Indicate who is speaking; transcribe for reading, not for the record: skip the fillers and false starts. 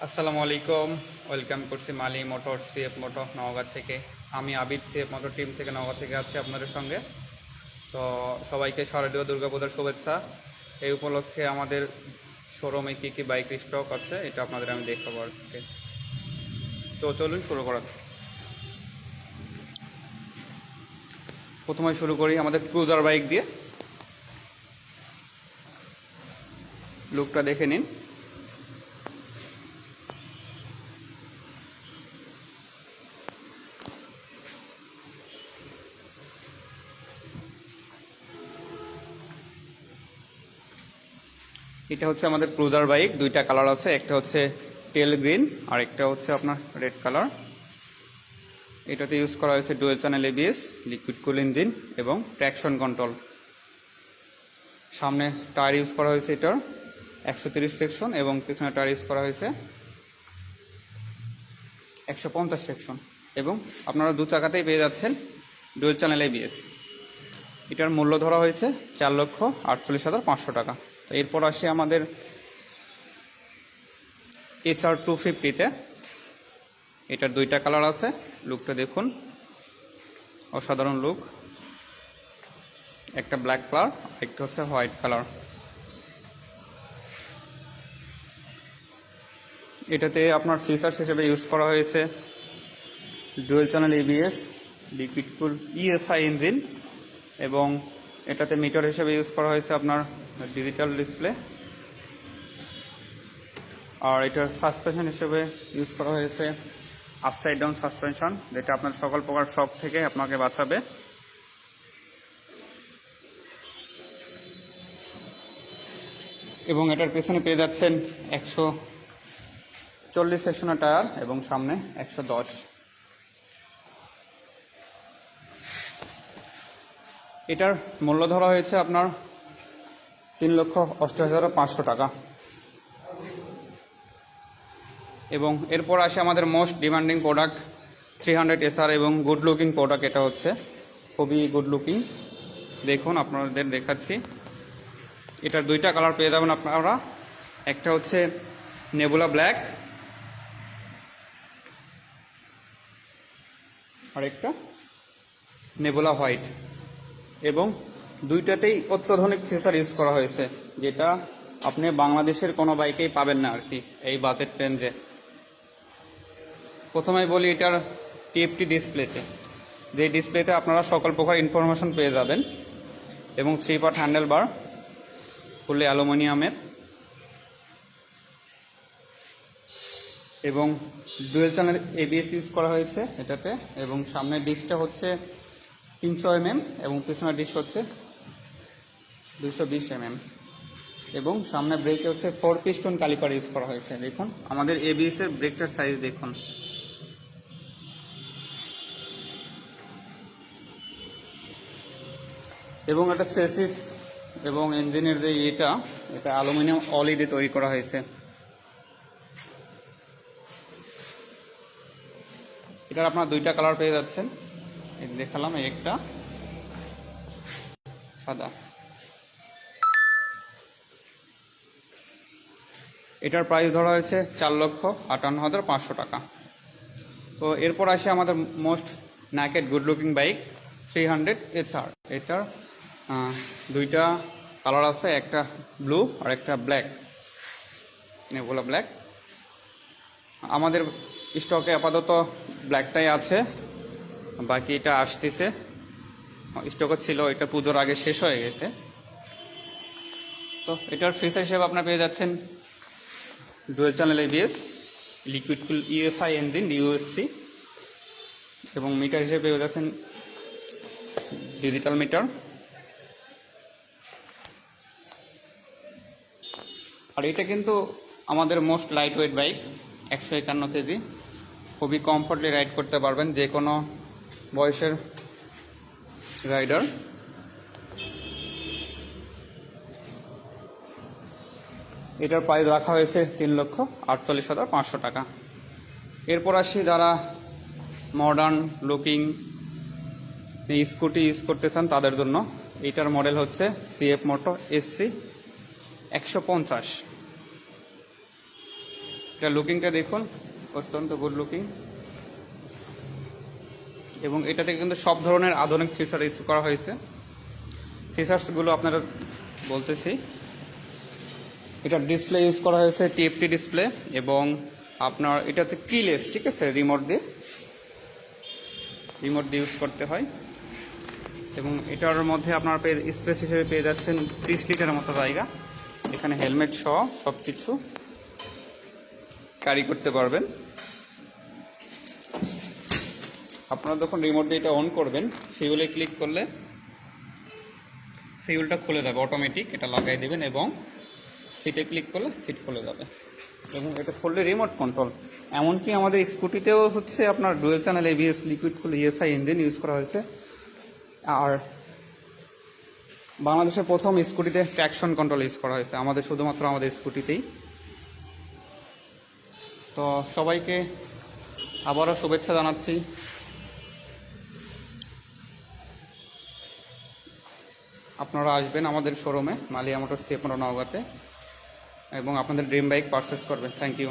Speaker 1: আসসালামু আলাইকুম। ওয়েলকাম করছি মালি মোটর সিএফ মোটর নওগাঁ থেকে। আমি আবিদ সিএফ মোটর টিম থেকে নওগাঁ থেকে আছি আপনাদের সঙ্গে। তো সবাইকে শারদীয় দুর্গাপূজার শুভেচ্ছা। এই উপলক্ষে আমাদের শোরুমে কী কী বাইক স্টক আছে এটা আপনাদের আমি দেখাবো আজকে। তো চলুন শুরু করা যাক। প্রথমে শুরু করি আমাদের ক্রুজার বাইক দিয়ে। লুকটা দেখে নিন। এটা হচ্ছে আমাদের ক্রুজার বাইক, দুইটা কালার আছে, একটা হচ্ছে টেল গ্রিন আর একটা হচ্ছে আপনার রেড কালার। এটাতে ইউজ করা হয়েছে ডুয়েল চ্যানেল এবিএস, লিকুইড কুল ইঞ্জিন এবং ট্র্যাকশন কন্ট্রোল। সামনে টায়ার ইউজ করা হয়েছে এটার 130 সেকশন এবং পিছনে টায়ার ইউজ করা হয়েছে 150 সেকশন, এবং আপনারা দু চাকাতেই পেয়ে যাচ্ছেন ডুয়েল চ্যানেল এবিএস। এটার মূল্য ধরা হয়েছে 4,48,500 টাকা। তো এরপর আসি আমাদের HR 250-তে। এটার দুইটা কালার আছে, লুকটা দেখুন, অসাধারণ লুক। একটা ব্ল্যাক কালার, একটা হচ্ছে হোয়াইট কালার। এটাতে আপনার ফিচার্স হিসেবে ইউজ করা হয়েছে ডুয়েল চ্যানেল এবিএস, লিকুইড কুল ইএফআই ইঞ্জিন, এবং এটাতে মিটার হিসেবে ইউজ করা হয়েছে আপনার ডিজিটাল ডিসপ্লে। আর এটার সাসপেনশন হিসেবে ইউজ করা হয়েছে আপসাইড ডাউন সাসপেনশন, যেটা আপনার সকল প্রকার শক থেকে আপনাকে বাঁচাবে। এবং এটার পেছনে পেয়ে যাচ্ছেন 140 সেকশনের টায়ার এবং সামনে 110। এটার মূল্য ধরা হয়েছে আপনার 3,88,500 টাকা। এবং এরপর আসে আমাদের মোস্ট ডিমান্ডিং প্রোডাক্ট 300 SR এবং গুড লুকিং প্রোডাক্ট। এটা হচ্ছে খুবই গুড লুকিং, দেখুন আপনাদের দেখাচ্ছি। এটার দুইটা কালার পেয়ে যাবেন আপনারা, একটা হচ্ছে নেবুলা ব্ল্যাক আর একটা নেবুলা হোয়াইট, এবং দুইটাতেই অত্যাধুনিক ফিচার ইউজ করা হয়েছে, যেটা আপনি বাংলাদেশের কোনো বাইকেই পাবেন না আর কি এই বাজেট রেঞ্জে। প্রথমেই বলি এটার TFT ডিসপ্লেতে, যে ডিসপ্লেতে আপনারা সকল প্রকার ইনফরমেশন পেয়ে যাবেন, এবং 3 পার্ট হ্যান্ডেল বার, ফুললি অ্যালুমিনিয়ামের, এবং ডুয়েল চ্যানেল এবিএস ইউজ করা হয়েছে এটাতে। এবং সামনের ডিস্কটা হচ্ছে 300 mm এবং পিছনের ডিস্ক হচ্ছে 220 mm, এবং সামনে ব্রেকে হচ্ছে 4 পিস্টন ক্যালিপার ইউজ করা হয়েছে। দেখুন আমাদের এবিএস এর ব্রেকটার সাইজ দেখুন। এবং এটা চেসিস এবং ইঞ্জিনের যে এটা অ্যালুমিনিয়াম অলি দিয়ে তৈরি করা হয়েছে। এটার আপনার দুইটা কালার পেয়ে যাচ্ছেন, এই দেখালাম, একটা সাদা। এটার প্রাইস ধরা হয়েছে 4,58,500 টাকা। তো এরপর আসে আমাদের most naked good looking bike 300 SR। এটার দুইটা কালার আছে, একটা ব্লু আর একটা ব্ল্যাক, নেবুলা ব্ল্যাক। আমাদের স্টকে আপাতত ব্ল্যাকটাই আছে, বাকি এটা আসতেছে। স্টকে ছিল, এটা পুজোর আগে শেষ হয়ে গেছে। তো এটার ফিচার হিসেবে আপনারা পেয়ে যাচ্ছেন ডুয়েল চ্যানেল এবিএস, লিকুইড কুল ইএফআই ইঞ্জিন DUSC, এবং মিটার হিসেবে পেয়ে যাচ্ছেন ডিজিটাল মিটার। আর এটা কিন্তু আমাদের most light weight bike, 151 KG, খুবই কমফোর্টলি রাইড করতে পারবেন যে কোনো বয়সের রাইডার। এটার প্রাইস রাখা হয়েছে 3,48,500 টাকা। এরপর আসি যারা মডার্ন লুকিং স্কুটি ইউজ করতে চান তাদের জন্য। এটার মডেল হচ্ছে CF মোটর SC 150। এটা লুকিংটা দেখুন, অত্যন্ত গুড লুকিং। এবং এটাতে কিন্তু সব ধরনের আধুনিক ফিচার ইউজ করা হয়েছে। ফিচার্সগুলো আপনারা বলতেছি, এটা ডিসপ্লে ইউজ করা হয়েছে টিএফটি ডিসপ্লে, এবং আপনার এটা হচ্ছে কিলেস, ঠিক আছে, রিমোট দিয়ে ইউজ করতে হয়। এবং এটার মধ্যে আপনার স্পেস হিসেবে পেয়ে যাচ্ছেন 30 লিটারের মতো জায়গা। এখানে হেলমেট সহ সব কিছু ক্যারি করতে পারবেন। আপনারা যখন রিমোট দিয়ে এটা অন করবেন, ফিউলে ক্লিক করলে ফিউলটা খুলে যাবে অটোমেটিক, এটা লাগাই দেবেন, এবং সিটে ক্লিক করলে সিট খুলে যাবে। এবং এটা ফুললি রিমোট কন্ট্রোল। এমনকি আমাদের স্কুটিতেও হচ্ছে আপনার ডুয়েল চ্যানেল এবিএস লিকুইড কুল ইএফআই ইঞ্জিন ইউজ করা হয়েছে। আর বাংলাদেশের প্রথম স্কুটিতে ট্র্যাকশন কন্ট্রোল ইউজ করা হয়েছে আমাদের, শুধুমাত্র আমাদের স্কুটিতেই। তো সবাইকে আবারও শুভেচ্ছা জানাচ্ছি। আপনারা আসবেন আমাদের শোরুমে, মালিয়া মোটরস 15 নওগাঁতে, এবং আপনাদের ড্রিম বাইক পারচেস করবেন। Thank you.